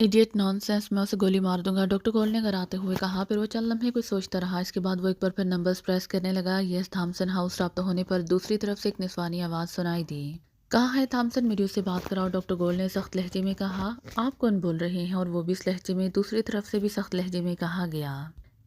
Idiot nonsense, मैं उसे गोली मार दूंगा, डॉक्टर गोल ने कराते हुए कहा। फिर वो चंद लम्हे कुछ सोचता रहा। इसके बाद वो एक बार फिर नंबर्स प्रेस करने लगा। यस थॉमसन हाउस राब्ता होने पर दूसरी तरफ से एक निस्वानी आवाज़ सुनाई दी। कहाँ है थॉमसन, मेरी उससे बात कराओ, डॉक्टर गोल ने सख्त लहजे में कहा। आप कौन बोल रहे हैं? और वो भी इस लहजे में दूसरी तरफ से भी सख्त लहजे में कहा गया।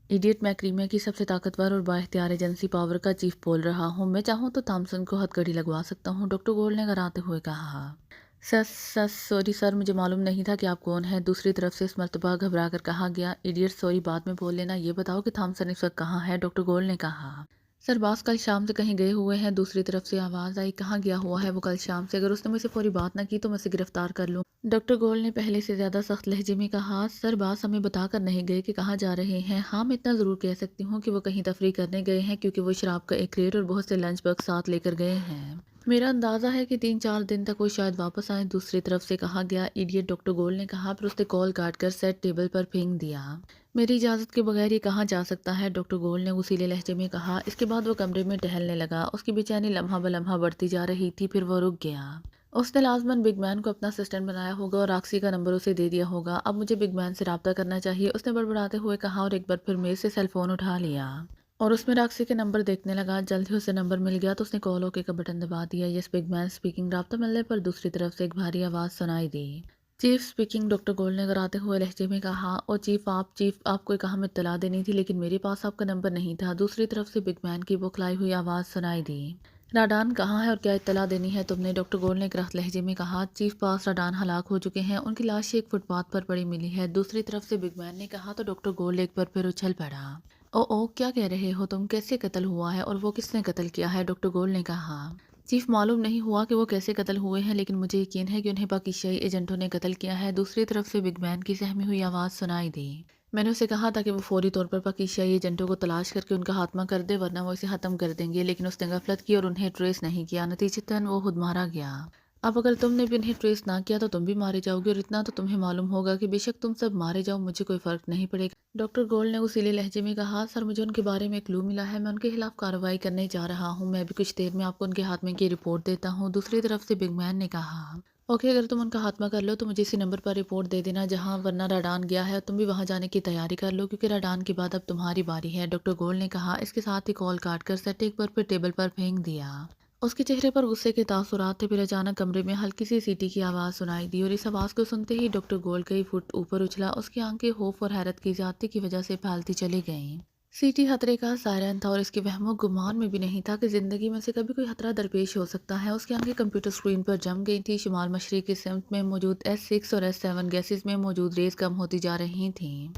इडियट, मैं क्रीमिया की सबसे ताकतवर और बाइख्तियार एजेंसी पावर का चीफ बोल रहा हूँ। मैं चाहूँ तो थॉमसन को हथकड़ी लगवा सकता हूँ, डॉक्टर गोल ने कराते हुए कहा। सस सस सॉरी सर, मुझे मालूम नहीं था कि आप कौन हैं, दूसरी तरफ से इस मर्तबा घबरा कर कहा गया। इडियट, सॉरी बाद में बोल लेना, ये बताओ कि थॉमसन इस वक्त कहाँ है, डॉक्टर गोल ने कहा। सर बॉस कल शाम से कहीं गए हुए हैं, दूसरी तरफ से आवाज़ आई। कहाँ गया हुआ है वो कल शाम से? अगर उसने मुझसे फौरी बात ना की तो मैं उसे गिरफ्तार कर लूँ, डॉक्टर गोल ने पहले से ज़्यादा सख्त लहजे में कहा। सर बॉस हमें बता कर नहीं गए कि कहाँ जा रहे हैं। हाँ, मैं इतना ज़रूर कह सकती हूँ कि वो कहीं तफरीह करने गए हैं, क्योंकि वो शराब का एक क्रेट और बहुत से लंच बॉक्स साथ लेकर गए हैं। मेरा अंदाज़ा है कि 3-4 दिन तक वो शायद वापस आए, दूसरी तरफ से कहा गया। इडियट, डॉक्टर गोल ने कहा। फिर उसने कॉल काट कर सेट टेबल पर फेंक दिया। मेरी इजाज़त के बगैर ये कहाँ जा सकता है, डॉक्टर गोल ने उसीले लहजे में कहा। इसके बाद वो कमरे में टहलने लगा। उसकी बेचैनी लम्हा ब लम्हा बढ़ती जा रही थी। फिर वो रुक गया। उसने लाजमन बिग मैन को अपना असिस्टेंट बनाया होगा और रॉक्सी का नंबर उसे दे दिया होगा। अब मुझे बिग मैन से रब्ता करना चाहिए, उसने बड़बड़ाते हुए कहा और एक बार फिर मेज से सेल फोन उठा लिया और उसमें रॉक्सी के नंबर देखने लगा। जल्द ही उसे नंबर मिल गया तो उसने कॉल ओके का बटन दबा दिया। यस बिग मैन स्पीकिंग, रब्ता मिलने पर दूसरी तरफ से एक भारी आवाज़ सुनाई दी। चीफ स्पीकिंग, डॉक्टर गोल्ड ने कराते हुए लहजे में कहा। ओ चीफ आपको एक अहम इत्तला देनी थी, लेकिन मेरे पास आपका नंबर नहीं था, दूसरी तरफ से बिग मैन की बौखलाई हुई आवाज़ सुनाई दी। राडान कहाँ है और क्या इत्तला देनी है तुमने, डॉक्टर गोल्ड ने करख्त लहजे में कहा। चीफ पास राडान हलाक हो चुके हैं, उनकी लाश एक फुटपाथ पर पड़ी मिली है, दूसरी तरफ से बिग मैन ने कहा। तो डॉक्टर गोल्ड एक बार फिर उछल पड़ा। ओ क्या कह रहे हो तुम, कैसे कत्ल हुआ है और वो किसने कत्ल किया है, डॉक्टर गोल्ड ने कहा। चीफ मालूम नहीं हुआ कि वो कैसे कत्ल हुए हैं, लेकिन मुझे यकीन है कि उन्हें पाकिस्तानी एजेंटों ने कत्ल किया है, दूसरी तरफ से बिग मैन की सहमी हुई आवाज़ सुनाई दी। मैंने उसे कहा था कि वो फौरी तौर पर पाकिस्तानी एजेंटों को तलाश करके उनका खात्मा कर दे, वरना वो इसे ख़त्म कर देंगे, लेकिन उसने गफलत की और उन्हें ट्रेस नहीं किया, नतीजतन वो खुद मारा गया। अब अगर तुमने भी उन्हें ट्रेस ना किया तो तुम भी मारे जाओगे, और इतना तो तुम्हें मालूम होगा कि बेशक तुम सब मारे जाओ, मुझे कोई फ़र्क नहीं पड़ेगा, डॉक्टर गोल्ड ने उसीले लहजे में कहा। सर मुझे उनके बारे में क्लू मिला है, मैं उनके खिलाफ कार्रवाई करने जा रहा हूँ, मैं भी कुछ देर में आपको उनके हाथ में की रिपोर्ट देता हूँ, दूसरी तरफ से बिग मैन ने कहा। ओके, अगर तुम उनका खात्मा कर लो तो मुझे इसी नंबर पर रिपोर्ट दे देना जहाँ, वरना राडान गया है, तुम भी वहाँ जाने की तैयारी कर लो, क्योंकि राडान के बाद अब तुम्हारी बारी है, डॉक्टर गोल्ड ने कहा। इसके साथ ही कॉल काट कर सेट एक बार फिर टेबल पर फेंक दिया। उसके चेहरे पर गुस्से के तासुरात थे। फिर अचानक कमरे में हल्की सी सीटी की आवाज़ सुनाई दी और इस आवाज़ को सुनते ही डॉक्टर गोल्ड कई फुट ऊपर उछला। उसकी आंखें खौफ और हैरत की ज्यादती की वजह से फैलती चली गईं। सीटी खतरे का सायरन था और इसके वहमो गुमान में भी नहीं था कि ज़िंदगी में से कभी कोई खतरा दरपेश हो सकता है। उसकी आंखें कंप्यूटर स्क्रीन पर जम गई थी। शुमाल मशरक़ की सिमत में मौजूद S6 और S7 गैसेस में मौजूद रेस कम होती जा रही थीं,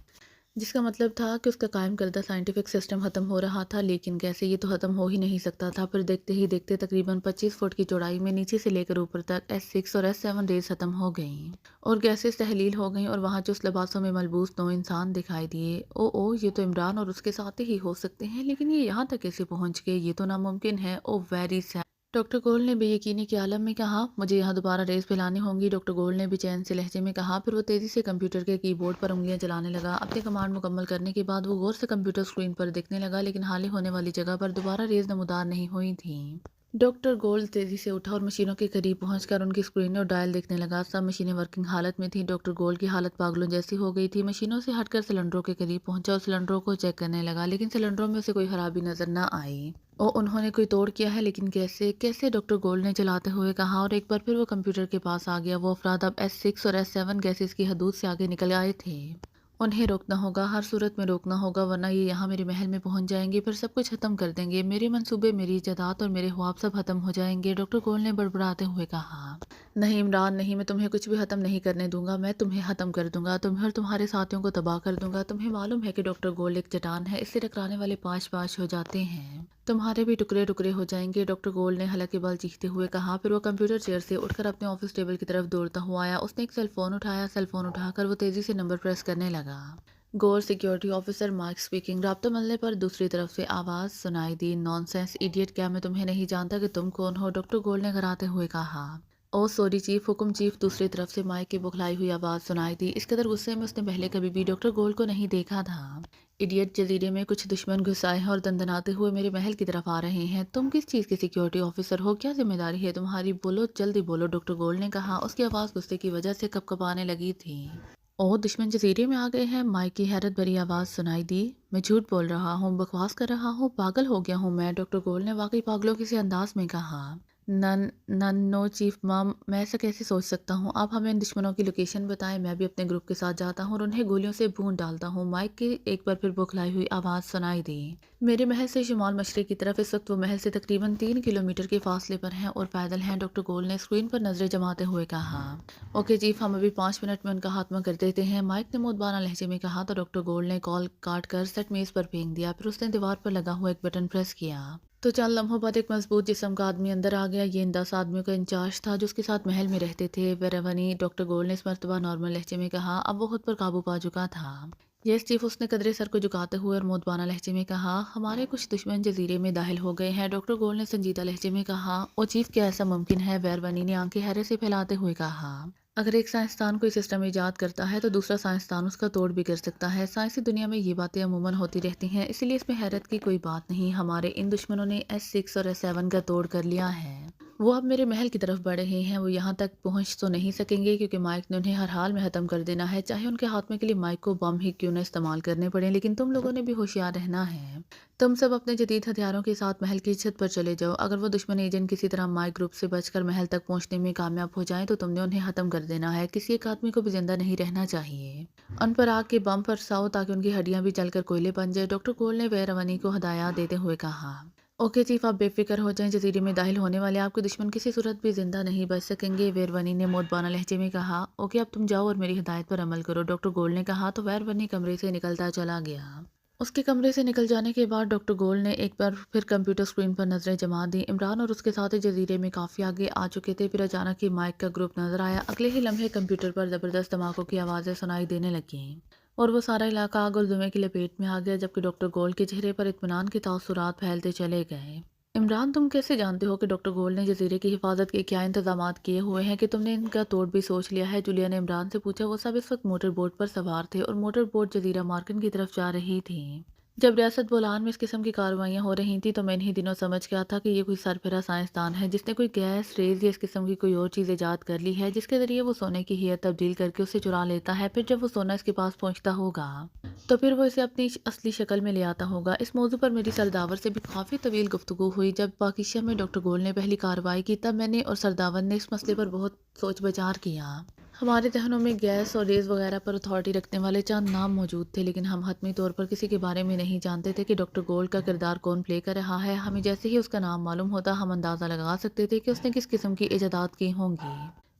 जिसका मतलब था कि उसका कायम करदा साइंटिफिक सिस्टम ख़त्म हो रहा था। लेकिन कैसे, ये तो ख़त्म हो ही नहीं सकता था। फिर देखते ही देखते तकरीबन 25 फुट की चौड़ाई में नीचे से लेकर ऊपर तक S6 और S7 रेस ख़त्म हो गईं और गैसेस तहलील हो गईं और वहाँ चुस्त लिबासों में मलबूस 9 इंसान दिखाई दिए। ओ ये तो इमरान और उसके साथी ही हो सकते हैं, लेकिन ये यहाँ तक कैसे पहुँच गए, ये तो नामुमकिन है। ओ वेरी सैड, डॉक्टर गोल ने बेयकीनी के आलम में कहा। मुझे यहाँ दोबारा रेस फैलानी होंगी, डॉक्टर गोल ने बेचैन से लहजे में कहा। फिर वो तेज़ी से कंप्यूटर के कीबोर्ड पर उंगलियां चलाने लगा। अपनी कमांड मुकम्मल करने के बाद वो गौर से कंप्यूटर स्क्रीन पर देखने लगा, लेकिन हाल ही होने वाली जगह पर दोबारा रेस नमूदार नहीं हुई थी। डॉक्टर गोल्ड तेजी से उठा और मशीनों के करीब पहुंचकर उनकी स्क्रीन और डायल देखने लगा। सब मशीनें वर्किंग हालत में थी। डॉक्टर गोल्ड की हालत पागलों जैसी हो गई थी। मशीनों से हटकर सिलेंडरों के करीब पहुंचा और सिलेंडरों को चेक करने लगा, लेकिन सिलेंडरों में उसे कोई खराबी नजर न आई। और उन्होंने कोई तोड़ किया है, लेकिन कैसे कैसे, डॉक्टर गोल्ड ने चलाते हुए कहा। और एक बार फिर वो कंप्यूटर के पास आ गया। वो अफराद अब S6 और S7 गैसेस की हदूद से आगे निकल आए थे। उन्हें रोकना होगा, हर सूरत में रोकना होगा, वरना ये यहाँ मेरे महल में पहुंच जाएंगे, फिर सब कुछ खत्म कर देंगे, मेरे मंसूबे, मेरी इजादात और मेरे ख्वाब सब खत्म हो जाएंगे, डॉक्टर गोल ने बड़बड़ाते हुए कहा। नहीं इमरान नहीं, मैं तुम्हें कुछ भी खत्म नहीं करने दूंगा, मैं तुम्हें खत्म कर दूंगा, तुम्हें और तुम्हारे साथियों को तबाह कर दूंगा। तुम्हें मालूम है कि डॉक्टर गोल एक चट्टान है, इससे टकराने वाले पाँच पाँच हो जाते हैं, तुम्हारे भी टुकड़े टुकड़े हो जाएंगे, डॉक्टर गोल ने हल्के बाल चीखते हुए कहा। फिर वो कंप्यूटर चेयर से उठकर अपने ऑफिस टेबल की तरफ दौड़ता हुआ आया। उसने एक सेलफोन उठाया। सेलफोन उठाकर वो तेजी से नंबर प्रेस करने लगा। गौर सिक्योरिटी ऑफिसर मार्क स्पीकिंग, राब्ता मिलने पर दूसरी तरफ से आवाज़ सुनाई दी। नॉनसेंस इडियट, क्या मैं तुम्हें नहीं जानता कि तुम कौन हो, डॉक्टर गोल ने कराते हुए कहा। ओ सॉरी चीफ, हुक्म चीफ, दूसरी तरफ से माइक की बुखलाई हुई आवाज़ सुनाई दी। इस कदर गुस्से में उसने पहले कभी भी डॉक्टर गोल को नहीं देखा था। इडियट, जजीरे में कुछ दुश्मन घुस आए हैं और दंदनाते हुए मेरे महल की तरफ आ रहे हैं। तुम किस चीज़ के सिक्योरिटी ऑफिसर हो, क्या जिम्मेदारी है तुम्हारी, बोलो जल्दी बोलो, डॉक्टर गोल ने कहा। उसकी आवाज़ गुस्से की वजह से कपकपाने लगी थी। ओह! दुश्मन जज़ीरे में आ गए हैं, माइक की हैरत भरी आवाज़ सुनाई दी। मैं झूठ बोल रहा हूँ, बकवास कर रहा हूँ, पागल हो गया हूँ मैं, डॉक्टर गोल ने वाक़ई पागलों के से अंदाज़ में कहा। नन नन नो चीफ मम, मैं ऐसा कैसे सोच सकता हूँ? आप हमें इन दुश्मनों की लोकेशन बताएँ, मैं भी अपने ग्रुप के साथ जाता हूँ और उन्हें गोलियों से भून डालता हूँ। माइक की एक बार फिर बौखलाई हुई आवाज़ सुनाई दी। मेरे महल से शुमाल मशरिक की तरफ इस वक़्त वो महल से तकरीबन 3 किलोमीटर के फ़ासले पर हैं और पैदल हैं, डॉक्टर गोल ने स्क्रीन पर नज़रें जमाते हुए कहा। ओके चीफ, हम अभी 5 मिनट में उनका खात्मा कर देते हैं, माइक ने मुद्बाना लहजे में कहा तो डॉक्टर गोल्ड ने कॉल काट कर सेट मेज पर फेंक दिया। फिर उसने दीवार पर लगा हुआ एक बटन प्रेस किया तो चंद लम्हों बाद एक मजबूत जिस्म का आदमी अंदर आ गया। ये इन 10 आदमियों का इंचार्ज था जो उसके साथ महल में रहते थे, वेरावनी, डॉक्टर गोल्ड ने इस मर्तबा नॉर्मल लहजे में कहा। अब वो खुद पर काबू पा चुका था। यस चीफ, उसने कदरे सर को झुकाते हुए और मुद्बाना लहजे में कहा। हमारे कुछ दुश्मन जजीरे में दाखिल हो गए हैं, डॉक्टर गोल्ड ने संजीदा लहजे में कहा। ओ चीफ, क्या ऐसा मुमकिन है? वेरवनी ने आंखें हैरत से फैलाते हुए कहा। अगर एक साइंसदान कोई सिस्टम ईजाद करता है तो दूसरा साइंसदान उसका तोड़ भी कर सकता है। साइंसी दुनिया में ये बातें अमूमन होती रहती हैं, इसलिए इसमें हैरत की कोई बात नहीं। हमारे इन दुश्मनों ने S6 और S7 का तोड़ कर लिया है। वो अब मेरे महल की तरफ बढ़ रहे हैं। वो यहाँ तक पहुँच तो नहीं सकेंगे क्योंकि माइक ने उन्हें हर हाल में ख़त्म कर देना है, चाहे उनके खात्मे के लिए माइक को बम ही क्यों न इस्तेमाल करने पड़े। लेकिन तुम लोगों ने भी होशियार रहना है। तुम सब अपने जदीद हथियारों के साथ महल की छत पर चले जाओ। अगर वो दुश्मन एजेंट किसी तरह माइक ग्रुप से बचकर महल तक पहुंचने में कामयाब हो जाएं तो तुमने उन्हें खत्म कर देना है। किसी एक आदमी को भी जिंदा नहीं रहना चाहिए। उन पर आग के बम बरसाओ ताकि उनकी हड्डियां भी जलकर कोयले बन जाए, डॉक्टर कोल ने वेरवनी को हदायत देते हुए कहा। ओके चीफ, आप बेफिक्र हो जाएं, जजीरे में दाखिल होने वाले आपके दुश्मन किसी सूरत भी जिंदा नहीं बच सकेंगे, वेरवनी ने मोदबाना लहजे में कहा। ओके, अब तुम जाओ और मेरी हिदायत पर अमल करो, डॉक्टर गोल्ड ने कहा तो वेरवनी कमरे से निकलता चला गया। उसके कमरे से निकल जाने के बाद डॉक्टर गोल्ड ने एक बार फिर कंप्यूटर स्क्रीन पर नजरें जमा दी। इमरान और उसके साथी जजीरे में काफ़ी आगे आ चुके थे। फिर अचानक ही माइक का ग्रुप नजर आया। अगले ही लम्हे कंप्यूटर पर ज़बरदस्त धमाकों की आवाज़ें सुनाई देने लगीं और वो सारा इलाका आग और धुएं की लपेट में आ गया, जबकि डॉक्टर गोल्ड के चेहरे पर इत्मीनान के तासुरात फैलते चले गए। इमरान, तुम कैसे जानते हो कि डॉक्टर गोल्ड ने जजीरे की हिफाजत के क्या इंतजामात किए हुए हैं कि तुमने इनका तोड़ भी सोच लिया है? जूलिया ने इमरान से पूछा। वो सब इस वक्त मोटर बोट पर सवार थे और मोटर बोट जजीरा मार्किन की तरफ जा रही थी। जब रियासत बोलान में इस किस्म की कार्रवाइयाँ हो रही थी तो मैं इन्हीं दिनों समझ गया था कि ये कोई सरफिरा साइंसदान है जिसने कोई गैस, रेज या इस किस्म की कोई और चीज़ ईजाद कर ली है जिसके ज़रिए वो सोने की हैयत तब्दील करके उसे चुरा लेता है। फिर जब वो सोना इसके पास पहुंचता होगा तो फिर वो इसे अपनी असली शक्ल में ले आता होगा। इस मौजू पर मेरी सरदावर से भी काफ़ी तवील गुफ्तगू हुई। जब पाकिस्तान में डॉक्टर गोल ने पहली कार्रवाई की तब मैंने और सरदावर ने इस मसले पर बहुत सोच विचार किया। हमारे जहनों में गैस और रेज़ वगैरह पर अथॉरिटी रखने वाले चंद नाम मौजूद थे, लेकिन हम हतमी तौर पर किसी के बारे में नहीं जानते थे कि डॉक्टर गोल्ड का किरदार कौन प्ले कर रहा है। हमें जैसे ही उसका नाम मालूम होता हम अंदाज़ा लगा सकते थे कि उसने किस किस्म की इजादात की होंगी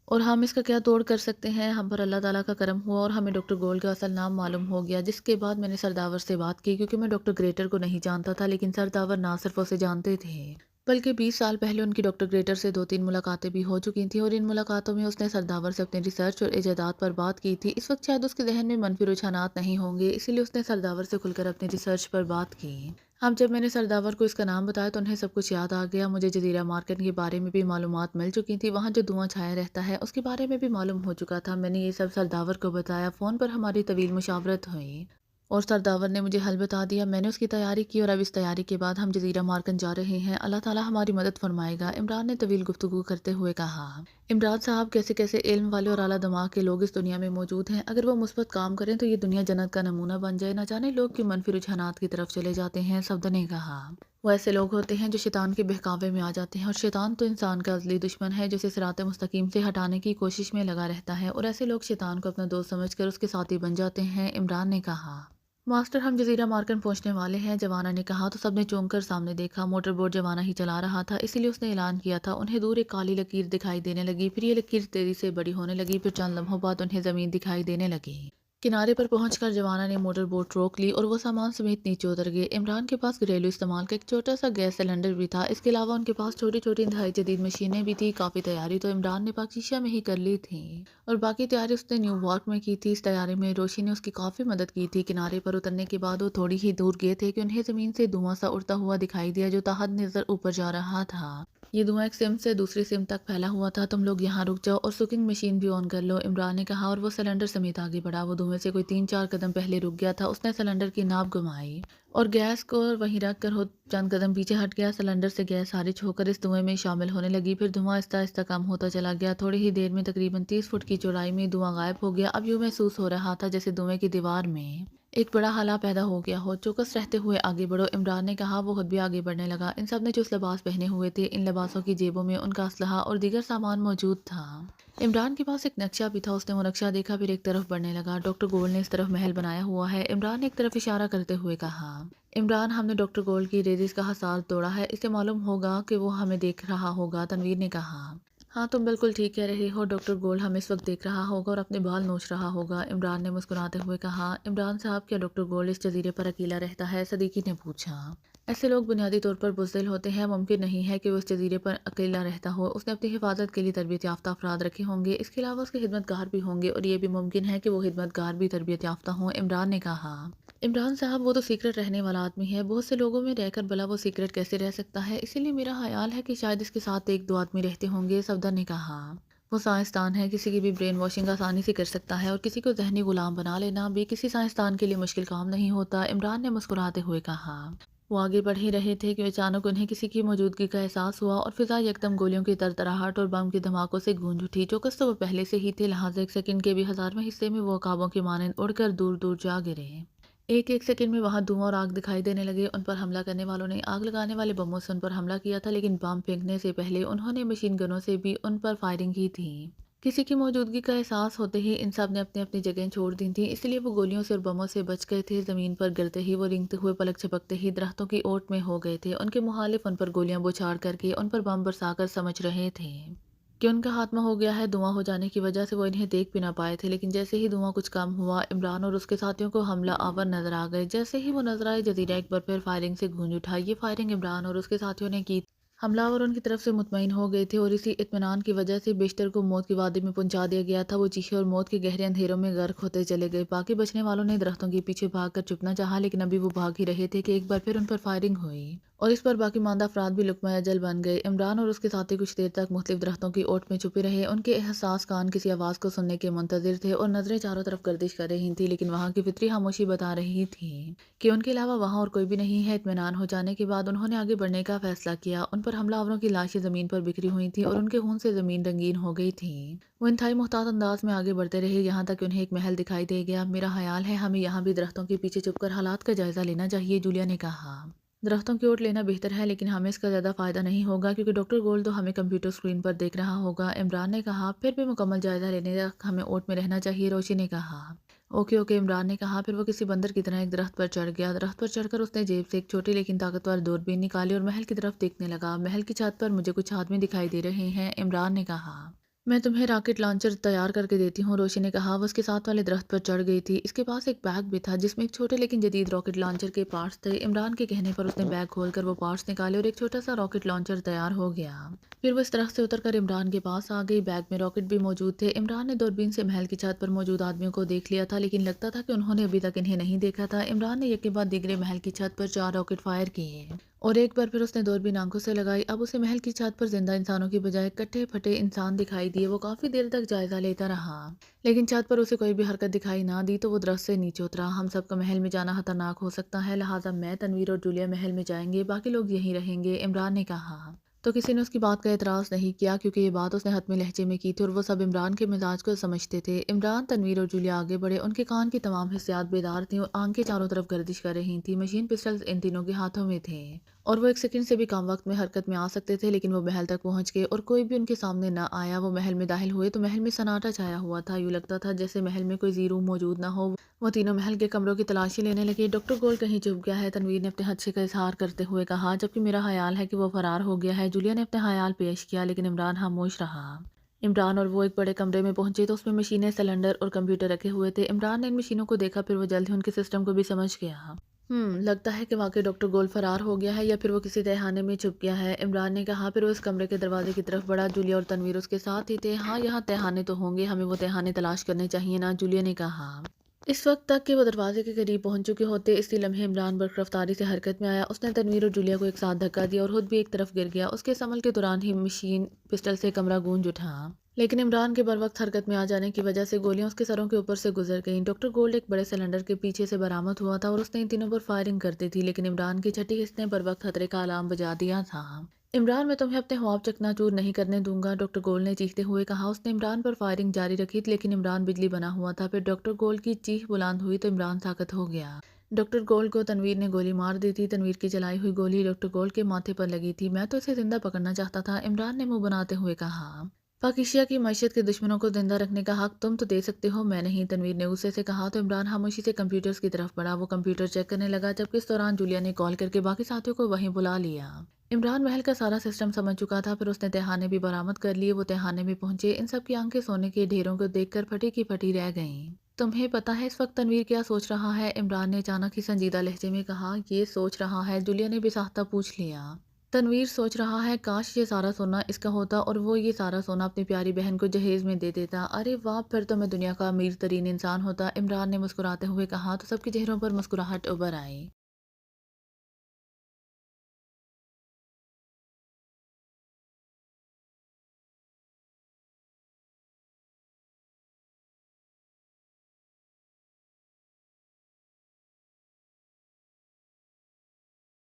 और हम इसका क्या तोड़ कर सकते हैं। हम पर अल्लाह ताला का करम हुआ और हमें डॉक्टर गोल्ड का असल नाम मालूम हो गया, जिसके बाद मैंने सरदावर से बात की क्योंकि मैं डॉक्टर ग्रेटर को नहीं जानता था, लेकिन सरदावर ना सिर्फ उसे जानते थे बल्कि 20 साल पहले उनकी डॉक्टर ग्रेटर से 2-3 मुलाकातें भी हो चुकी थीं और इन मुलाकातों में उसने सरदावर से अपनी रिसर्च और इजादात पर बात की थी। इस वक्त शायद उसके जहन में मनफी रुझानात नहीं होंगे, इसीलिए उसने सरदावर से खुलकर अपनी रिसर्च पर बात की। अब जब मैंने सरदावर को इसका नाम बताया तो उन्हें सब कुछ याद आ गया। मुझे जजीरा मार्केट के बारे में भी मालूमात मिल चुकी थी, वहाँ जो धुआं छाया रहता है उसके बारे में भी मालूम हो चुका था। मैंने ये सब सरदावर को बताया। फ़ोन पर हमारी तवील मुशावरत हुई और सरदावर ने मुझे हल बता दिया। मैंने उसकी तैयारी की और अब इस तैयारी के बाद हम जजीरा मार्कन जा रहे हैं। अल्लाह ताला हमारी मदद फरमाएगा, इमरान ने तवील गुफ्तगू करते हुए कहा। इमरान साहब, कैसे कैसे इल्म वाले और आला दिमाग के लोग इस दुनिया में मौजूद हैं। अगर वो मुस्बत काम करें तो ये दुनिया जन्नत का नमूना बन जाए। न जाने लोग क्यों मनफी रुझानात की तरफ चले जाते हैं। सब्द ने कहा। वो ऐसे लोग होते हैं जो शैतान के बहकावे में आ जाते हैं और शैतान तो इंसान का असली दुश्मन है जो उसे सिरात मुस्तकीम से हटाने की कोशिश में लगा रहता है और ऐसे लोग शैतान को अपना दोस्त समझकर उसके साथी बन जाते हैं। इमरान ने कहा। मास्टर, हम जजीरा मार्कन पहुंचने वाले हैं, जवाना ने कहा तो सबने चौंक कर सामने देखा। मोटर बोट जवाना ही चला रहा था, इसीलिए उसने ऐलान किया था। उन्हें दूर एक काली लकीर दिखाई देने लगी, फिर ये लकीर तेजी से बड़ी होने लगी, फिर चंद लम्हों बाद उन्हें ज़मीन दिखाई देने लगी। किनारे पर पहुंचकर जवाना ने मोटर बोट रोक ली और वो सामान समेत नीचे उतर गए। इमरान के पास घरेलू इस्तेमाल का एक छोटा सा गैस सिलेंडर भी था। इसके अलावा उनके पास छोटी छोटी इंतहाई जदीद मशीनें भी थी। काफ़ी तैयारी तो इमरान ने पाकिस्तान में ही कर ली थी और बाकी तैयारी उसने न्यू यॉर्क में की थी। इस तैयारी में रोशी ने उसकी काफ़ी मदद की थी। किनारे पर उतरने के बाद वो थोड़ी ही दूर गए थे कि उन्हें ज़मीन से धुआं सा उड़ता हुआ दिखाई दिया जो ताहद नज़र ऊपर जा रहा था। ये धुआं एक सिम से दूसरी सिम तक फैला हुआ था। तुम लोग यहाँ रुक जाओ और कुकिंग मशीन भी ऑन कर लो, इमरान ने कहा और वो सिलेंडर समेत आगे बढ़ा। वो धुएं से कोई 3-4 कदम पहले रुक गया था। उसने सिलेंडर की नाप घुमाई और गैस को वहीं रख कर चंद कदम पीछे हट गया। सिलेंडर से गैस खारिज होकर इस धुएं में शामिल होने लगी। फिर धुआं आहिस्ता आहिस्ता कम होता चला गया। थोड़ी ही देर में तकरीबन 30 फुट की चौड़ाई में धुआं गायब हो गया। अब यूं महसूस हो रहा था जैसे धुएं की दीवार में एक बड़ा हाला पैदा हो गया हो। चौकस रहते हुए आगे बढ़ो, इमरान ने कहा। वो खुद भी आगे बढ़ने लगा। इन सब ने जो लिबास पहने हुए थे, इन लिबासों की जेबों में उनका असलहा और दीगर सामान मौजूद था। इमरान के पास एक नक्शा भी था। उसने वो नक्शा देखा, फिर एक तरफ बढ़ने लगा। डॉक्टर गोल्ड ने इस तरफ महल बनाया हुआ है, इमरान ने एक तरफ इशारा करते हुए कहा। इमरान, हमने डॉक्टर गोल्ड की रेजिस का हसार तोड़ा है, इससे मालूम होगा कि वो हमें देख रहा होगा, तनवीर ने कहा। हाँ, तुम बिल्कुल ठीक कह रहे हो। डॉक्टर गोल्ड हमें इस वक्त देख रहा होगा और अपने बाल नोच रहा होगा, इमरान ने मुस्कुराते हुए कहा। इमरान साहब, क्या डॉक्टर गोल्ड इस जजीरे पर अकेला रहता है? सदीकी ने पूछा। ऐसे लोग बुनियादी तौर पर बुज़दिल होते हैं। मुमकिन नहीं है कि वो इस जजीरे पर अकेला रहता हो। उसने अपनी हिफाजत के लिए तरबियत याफ्ता अफराद रखे होंगे। इसके अलावा उसके खिदमतगार भी होंगे और ये भी मुमकिन है कि वो खिदमतगार भी तरबियत याफ्ता हों, इमरान ने कहा। इमरान साहब, वो तो सीक्रेट रहने वाला आदमी है। बहुत से लोगों में रहकर भला वो सीक्रेट कैसे रह सकता है? इसीलिए मेरा ख्याल है कि शायद इसके साथ एक दो आदमी रहते होंगे, सफदर ने कहा। वो साइंसदान है, किसी की भी ब्रेन वॉशिंग आसानी से कर सकता है और किसी को जहनी गुलाम बना लेना भी किसी साइंसदान के लिए मुश्किल काम नहीं होता, इमरान ने मुस्कुराते हुए कहा। वो आगे बढ़ ही रहे थे कि अचानक उन्हें किसी की मौजूदगी का एहसास हुआ और फिजा यकदम गोलियों की तरतराहट और बम के धमाकों से गूंज उठी। चौकस तो वो पहले से ही थे, लिहाजा एक सेकंड के भी हजारवें हिस्से में वो काबों की मानंद उड़कर दूर दूर जा गिरे। एक एक सेकंड में वहां धुआं और आग दिखाई देने लगे। उन पर हमला करने वालों ने आग लगाने वाले बमों से उन पर हमला किया था, लेकिन बम फेंकने से पहले उन्होंने मशीन गनों से भी उन पर फायरिंग की थी। किसी की मौजूदगी का एहसास होते ही इन सब ने अपनी अपनी जगह छोड़ दी थी, इसलिए वो गोलियों से और बमों से बच गए थे। जमीन पर गिरते ही वो रिंगते हुए पलक झपकते ही दरख्तों की ओट में हो गए थे। उनके मुखालिफ उन पर गोलियां बौछार करके उन पर बम बरसाकर समझ रहे थे कि उनका खात्मा हो गया है। धुआं हो जाने की वजह से वो इन्हें देख भी ना पाए थे, लेकिन जैसे ही धुआं कुछ कम हुआ, इमरान और उसके साथियों को हमला आवर नजर आ गए। जैसे ही वो नजर आए, जजीरा एक बार फिर फायरिंग से गूंज उठा। ये फायरिंग इमरान और उसके साथियों ने की। हमलावर उनकी तरफ से मुतमईन हो गए थे और इसी इत्मीनान की वजह से बेशतर को मौत की वादी में पहुंचा दिया गया था। वो चीखे और मौत के गहरे अंधेरों में गर्क होते चले गए। बाकी बचने वालों ने दरख्तों के पीछे भागकर छुपना चाहा, लेकिन अभी वो भाग ही रहे थे कि एक बार फिर उन पर फायरिंग हुई और इस पर बाकी मांदा अफराद भी लुकमा अजल बन गए। इमरान और उसके साथी कुछ देर तक मुख्तलिफ दरख्तों की ओट में छुपे रहे। उनके एहसास कान किसी आवाज़ को सुनने के मुंतजिर थे और नजरें चारों तरफ गर्दिश कर रही थी, लेकिन वहाँ की फितरी खामोशी बता रही थी कि उनके अलावा वहाँ और कोई भी नहीं है। इत्मीनान हो जाने के बाद उन्होंने आगे बढ़ने का फैसला किया। उन पर हमलावरों की लाशें जमीन पर बिखरी हुई थी और उनके खून से जमीन रंगीन हो गई थी। वो इंतहाई मुहतात अंदाज में आगे बढ़ते रहे, यहाँ तक उन्हें एक महल दिखाई दे गया। मेरा ख्याल है हमें यहाँ भी दरख्तों के पीछे छुपकर हालात का जायजा लेना चाहिए, जूलिया ने कहा। दरख्तों की ओट लेना बेहतर है, लेकिन हमें इसका ज़्यादा फ़ायदा नहीं होगा क्योंकि डॉक्टर गोल्ड तो हमें कंप्यूटर स्क्रीन पर देख रहा होगा, इमरान ने कहा। फिर भी मुकम्मल जायजा लेने तक हमें ओट में रहना चाहिए, रोशी ने कहा। ओके ओके, इमरान ने कहा। फिर वो किसी बंदर की तरह एक दरख्त पर चढ़ गया। दरख्त पर चढ़कर उसने जेब से एक छोटी लेकिन ताकतवर दूरबीन निकाली और महल की तरफ देखने लगा। महल की छत पर मुझे कुछ आदमी दिखाई दे रहे हैं, इमरान ने कहा। मैं तुम्हें रॉकेट लॉन्चर तैयार करके देती हूँ, रोशी ने कहा। वो उसके साथ वाले दरख्त पर चढ़ गई थी। इसके पास एक बैग भी था जिसमें एक छोटे लेकिन जदीद रॉकेट लॉन्चर के पार्ट्स थे। इमरान के कहने पर उसने बैग खोलकर वो पार्ट्स निकाले और एक छोटा सा रॉकेट लॉन्चर तैयार हो गया। फिर वो इस दरख्त से उतरकर इमरान के पास आ गई। बैग में रॉकेट भी मौजूद थे। इमरान ने दूरबीन से महल की छत पर मौजूद आदमियों को देख लिया था, लेकिन लगता था कि उन्होंने अभी तक इन्हें नहीं देखा था। इमरान ने एक के बाद दीगरे महल की छत पर 4 रॉकेट फायर किए और एक बार फिर उसने दूरबीन आंखों से लगाई। अब उसे महल की छत पर जिंदा इंसानों की बजाय कट्टे फटे इंसान दिखाई दिए। वो काफी देर तक जायजा लेता रहा, लेकिन छत पर उसे कोई भी हरकत दिखाई ना दी, तो वो दरख्त से नीचे उतरा। हम सबका महल में जाना खतरनाक हो सकता है, लिहाजा मैं, तनवीर और जूलिया महल में जाएंगे, बाकी लोग यहीं रहेंगे, इमरान ने कहा। तो किसी ने उसकी बात का एतराज़ नहीं किया क्योंकि ये बात उसने हतमी लहजे में की थी और वो सब इमरान के मिजाज को समझते थे। इमरान, तनवीर और जूलिया आगे बढ़े। उनके कान की तमाम हिस्सियात बेदार थीं और आंखें चारों तरफ गर्दिश कर रही थीं। मशीन पिस्टल्स इन तीनों के हाथों में थे और वो एक सेकंड से भी कम वक्त में हरकत में आ सकते थे, लेकिन वो महल तक पहुंच गए और कोई भी उनके सामने न आया। वो महल में दाखिल हुए तो महल में सन्नाटा छाया हुआ था। यूँ लगता था जैसे महल में कोई जी रूम मौजूद ना हो। वो तीनों महल के कमरों की तलाशी लेने लगे। डॉक्टर गोल्ड कहीं छुप गया है, तनवीर ने अपने हदशे का इजहार करते हुए कहा, जबकि मेरा ख्याल है कि वो फरार हो गया है। जूलिया ने अपना ख्याल पेश किया, लेकिन इमरान खामोश रहा। इमरान और वो एक बड़े कमरे में पहुंचे तो उसमें मशीनें, सिलेंडर और कंप्यूटर रखे हुए थे। इमरान ने इन मशीनों को देखा, फिर वो जल्द ही उनके सिस्टम को भी समझ गया। लगता है कि वाकई डॉक्टर गोल्ड फरार हो गया है या फिर वो किसी तहखाने में छुप गया है, इमरान ने कहा। फिर वो इस कमरे के दरवाजे की तरफ बढ़ा। जूलिया और तनवीर उसके साथ ही थे। हाँ, यहाँ तहखाने तो होंगे, हमें वो तहखाने तलाश करने चाहिए ना, जूलिया ने कहा। اس وقت تک کہ وہ دروازے کے قریب پہنچ چکے ہوتے، اسی لمحے عمران برق رفتاری سے حرکت میں آیا۔ اس نے تنویر اور جولیا کو ایک ساتھ دھکا دیا اور خود بھی ایک طرف گر گیا۔ اس کے اس عمل کے دوران ہی مشین پسٹل سے کمرہ گونج اٹھا، لیکن عمران کے بروقت حرکت میں آ جانے کی وجہ سے گولیاں اس کے سروں کے اوپر سے گزر گئیں۔ ڈاکٹر گولڈ ایک بڑے سلنڈر کے پیچھے سے برآمد ہوا تھا اور اس نے ان تینوں پر فائرنگ کر دی تھی، لیکن عمران کی چھٹی حص نے بروقت خطرے کا الارم بجا دیا تھا۔ عمران، میں تمہیں اپنے خواب چکنا چور نہیں کرنے دوں گا، ڈاکٹر گول نے چیختے ہوئے کہا۔ اس نے عمران پر فائرنگ جاری رکھی، لیکن عمران بجلی بنا ہوا تھا۔ پھر ڈاکٹر گول کی چیخ بلند ہوئی تو عمران ساکت ہو گیا۔ ڈاکٹر گول کو تنویر نے گولی مار دی تھی۔ تنویر کی چلائی ہوئی گولی ڈاکٹر گول کے ماتھے پر لگی تھی۔ میں تو اسے زندہ پکڑنا چاہتا تھا، عمران نے منہ بناتے ہوئے کہا۔ پاکیزہ کی معیشت کے دشمنوں کو زندہ رکھنے کا حق تم تو دے سکتے ہو، میں نہیں، تنویر نے غصے سے کہا تو عمران خاموشی سے کمپیوٹرز کی طرف بڑھا۔ وہ کمپیوٹر چیک کرنے لگا، جبکہ اس دوران جولیا نے کال کر کے باقی ساتھیوں کو وہیں بلا لیا۔ عمران محل کا سارا سسٹم سمجھ چکا تھا، پھر اس نے تہانے بھی برآمد کر لیے۔ وہ تہانے میں پہنچے، ان سب کی آنکھیں سونے کے ڈھیروں کو دیکھ کر پھٹی کی پھٹی رہ گئیں۔ تمہیں پتہ ہے اس وقت تنویر کیا سوچ رہا ہے؟ عمران نے اچانک ہی سنجیدہ لہجے میں کہا۔ یہ سوچ رہا ہے؟ جولیا نے بھی ساختہ پوچھ لیا۔ تنویر سوچ رہا ہے کاش یہ سارا سونا اس کا ہوتا اور وہ یہ سارا سونا اپنی پیاری بہن کو جہیز میں دے دیتا۔ ارے واہ، پھر تو میں دنیا کا امیر ترین انسان ہوتا، عمران نے مسکراتے ہوئے کہا تو سب کے چہروں پر مسکراہٹ ابھر آئی۔